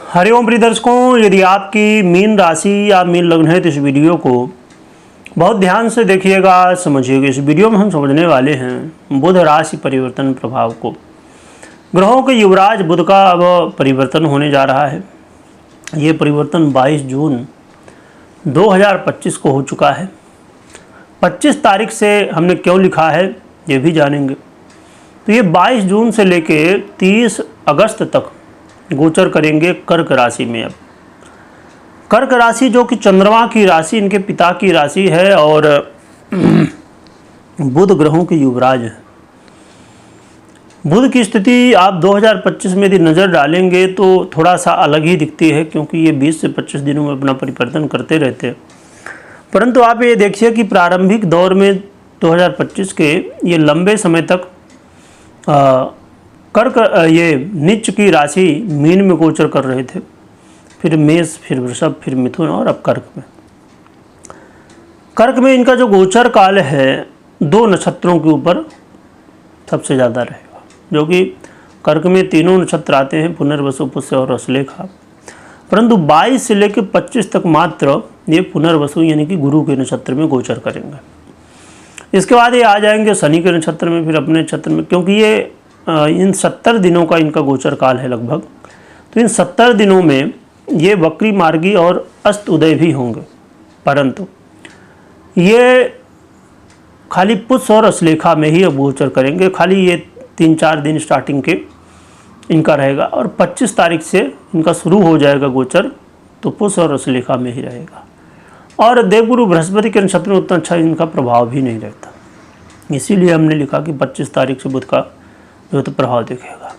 हरिओम प्रिय दर्शकों, यदि आपकी मीन राशि या मीन लग्न है तो इस वीडियो को बहुत ध्यान से देखिएगा, समझिएगा। इस वीडियो में हम समझने वाले हैं बुध राशि परिवर्तन प्रभाव को। ग्रहों के युवराज बुध का अब परिवर्तन होने जा रहा है। ये परिवर्तन 22 जून 2025 को हो चुका है। 25 तारीख से हमने क्यों लिखा है ये भी जानेंगे। तो ये 22 जून से लेके 30 अगस्त तक गोचर करेंगे कर्क राशि में। अब कर्क राशि जो कि चंद्रमा की राशि, इनके पिता की राशि है और बुध ग्रहों के युवराज है। बुध की स्थिति आप 2025 में यदि नज़र डालेंगे तो थोड़ा सा अलग ही दिखती है, क्योंकि ये 20 से 25 दिनों में अपना परिवर्तन करते रहते हैं। परंतु आप ये देखिए कि प्रारंभिक दौर में 2025 के ये लंबे समय तक कर्क ये नीच की राशि मीन में गोचर कर रहे थे, फिर मेष, फिर वृषभ, फिर मिथुन और अब कर्क में। कर्क में इनका जो गोचर काल है 2 नक्षत्रों के ऊपर सबसे ज़्यादा रहेगा, जो कि कर्क में तीनों नक्षत्र आते हैं, पुनर्वसु, पुष्य और हस्तलेखा। परंतु 22 से लेकर 25 तक मात्र ये पुनर्वसु यानी कि गुरु के नक्षत्र में गोचर करेंगे। इसके बाद ये आ जाएंगे शनि के नक्षत्र में, फिर अपने नक्षत्र में, क्योंकि ये इन 70 दिनों का इनका गोचर काल है लगभग। तो इन 70 दिनों में ये वक्री मार्गी और अस्त उदय भी होंगे, परंतु ये खाली पुष्य और हस्तलेखा में ही अब गोचर करेंगे। खाली ये 3-4 दिन स्टार्टिंग के इनका रहेगा और 25 तारीख से इनका शुरू हो जाएगा गोचर, तो पुष्य और हस्तलेखा में ही रहेगा। और देवगुरु बृहस्पति के नक्षत्र में उतना अच्छा इनका प्रभाव भी नहीं रहता, इसीलिए हमने लिखा कि 25 तारीख से बुध का जो तो प्रभाव दिखेगा।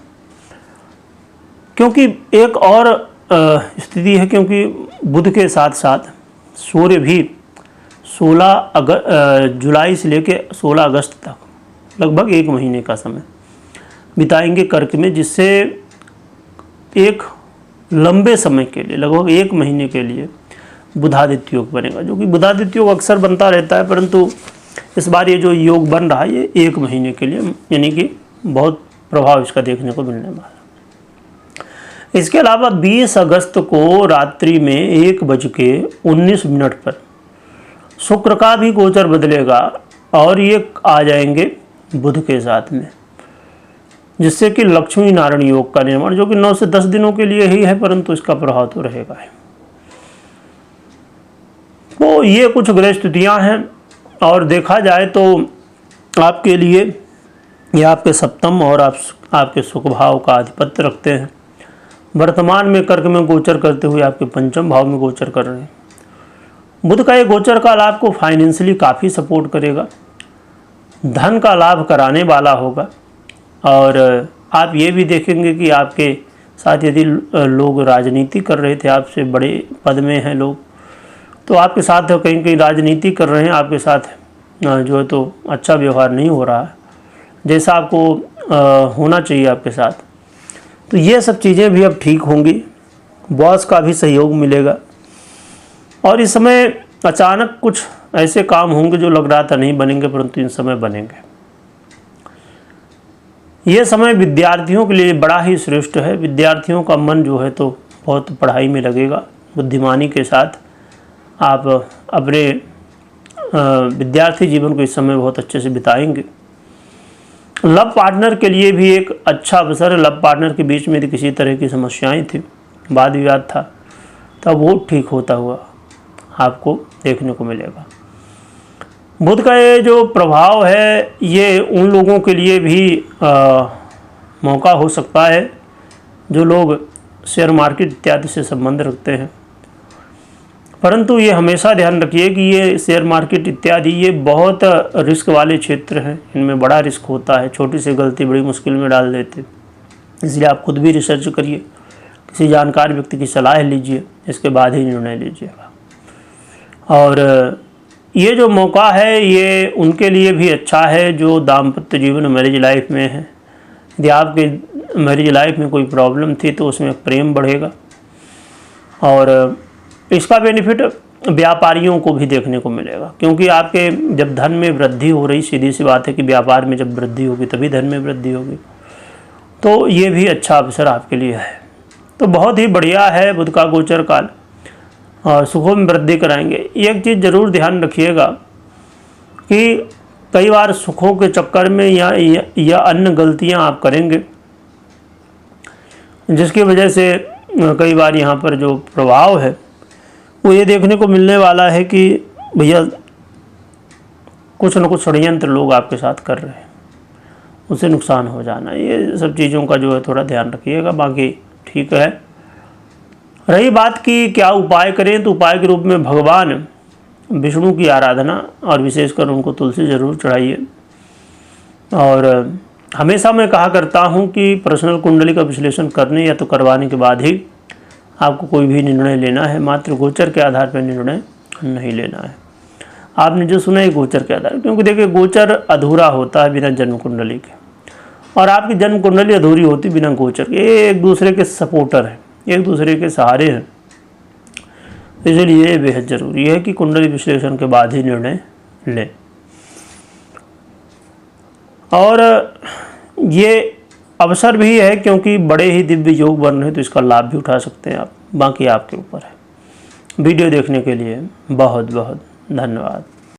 क्योंकि एक और स्थिति है, क्योंकि बुध के साथ साथ सूर्य भी 16 जुलाई से लेकर 16 अगस्त तक लगभग 1 महीने का समय बिताएंगे कर्क में, जिससे एक लंबे समय के लिए लगभग 1 महीने के लिए बुधादित्य योग बनेगा, जो कि बुधादित्य योग अक्सर बनता रहता है, परंतु इस बार ये जो योग बन रहा है ये 1 महीने के लिए, यानी कि बहुत प्रभाव इसका देखने को मिलने वाला। इसके अलावा 20 अगस्त को रात्रि में 1:19 पर शुक्र का भी गोचर बदलेगा और ये आ जाएंगे बुध के साथ में, जिससे कि लक्ष्मी नारायण योग का निर्माण, जो कि 9 से 10 दिनों के लिए ही है, परंतु इसका प्रभाव तो रहेगा ही। तो ये कुछ ग्रह स्थितियाँ हैं और देखा जाए तो आपके लिए ये आपके सप्तम और आपके सुख भाव का आधिपत्य रखते हैं। वर्तमान में कर्क में गोचर करते हुए आपके पंचम भाव में गोचर कर रहे हैं। बुध का ये गोचर काल आपको फाइनेंशियली काफ़ी सपोर्ट करेगा, धन का लाभ कराने वाला होगा। और आप ये भी देखेंगे कि आपके साथ यदि लोग राजनीति कर रहे थे, आपसे बड़े पद में हैं लोग, तो आपके साथ कहीं कहीं राजनीति कर रहे हैं, आपके साथ जो है तो अच्छा व्यवहार नहीं हो रहा है जैसा आपको होना चाहिए आपके साथ। तो ये सब चीज़ें भी अब ठीक होंगी, बॉस का भी सहयोग मिलेगा। और इस समय अचानक कुछ ऐसे काम होंगे जो लग रहा था नहीं बनेंगे, परंतु इन समय बनेंगे। ये समय विद्यार्थियों के लिए बड़ा ही श्रेष्ठ है। विद्यार्थियों का मन जो है तो बहुत पढ़ाई में लगेगा। बुद्धिमानी के साथ आप अपने विद्यार्थी जीवन को इस समय बहुत अच्छे से बिताएंगे। लव पार्टनर के लिए भी एक अच्छा अवसर है। लव पार्टनर के बीच में यदि किसी तरह की समस्याएं थी, वाद विवाद था, तब वो ठीक होता हुआ आपको देखने को मिलेगा। बुध का ये जो प्रभाव है ये उन लोगों के लिए भी मौका हो सकता है जो लोग शेयर मार्केट इत्यादि से संबंध रखते हैं। परंतु ये हमेशा ध्यान रखिए कि ये शेयर मार्केट इत्यादि ये बहुत रिस्क वाले क्षेत्र हैं, इनमें बड़ा रिस्क होता है। छोटी सी गलती बड़ी मुश्किल में डाल देते, इसलिए आप खुद भी रिसर्च करिए, किसी जानकार व्यक्ति की सलाह लीजिए, इसके बाद ही निर्णय लीजिएगा। और ये जो मौका है ये उनके लिए भी अच्छा है जो दाम्पत्य जीवन मैरिज लाइफ में है। यदि आपके मैरिज लाइफ में कोई प्रॉब्लम थी तो उसमें प्रेम बढ़ेगा। और इसका बेनिफिट व्यापारियों को भी देखने को मिलेगा, क्योंकि आपके जब धन में वृद्धि हो रही, सीधी सी बात है कि व्यापार में जब वृद्धि होगी तभी धन में वृद्धि होगी, तो ये भी अच्छा अवसर आपके लिए है। तो बहुत ही बढ़िया है बुध का गोचर काल और सुखों में वृद्धि कराएंगे। एक चीज़ ज़रूर ध्यान रखिएगा कि कई बार सुखों के चक्कर में या अन्य गलतियां आप करेंगे, जिसकी वजह से कई बार यहाँ पर जो प्रभाव है वो ये देखने को मिलने वाला है कि भैया कुछ न कुछ षड्यंत्र लोग आपके साथ कर रहे हैं, उससे नुकसान हो जाना। ये सब चीज़ों का जो है थोड़ा ध्यान रखिएगा, बाकी ठीक है। रही बात की क्या उपाय करें, तो उपाय के रूप में भगवान विष्णु की आराधना और विशेषकर उनको तुलसी ज़रूर चढ़ाइए। और हमेशा मैं कहा करता हूँ कि पर्सनल कुंडली का विश्लेषण करने या तो करवाने के बाद ही आपको कोई भी निर्णय लेना है, मात्र गोचर के आधार पर निर्णय नहीं लेना है। आपने जो सुना है गोचर के आधार, क्योंकि देखिए गोचर अधूरा होता है बिना जन्म कुंडली के, और आपकी जन्म कुंडली अधूरी होती बिना गोचर के। ये एक दूसरे के सपोर्टर हैं, एक दूसरे के सहारे हैं। इसलिए ये बेहद ज़रूरी है कि कुंडली विश्लेषण के बाद ही निर्णय लें। और ये अवसर भी है क्योंकि बड़े ही दिव्य योग बन रहे हैं, तो इसका लाभ भी उठा सकते हैं आप। बाकी आपके ऊपर है। वीडियो देखने के लिए बहुत बहुत धन्यवाद।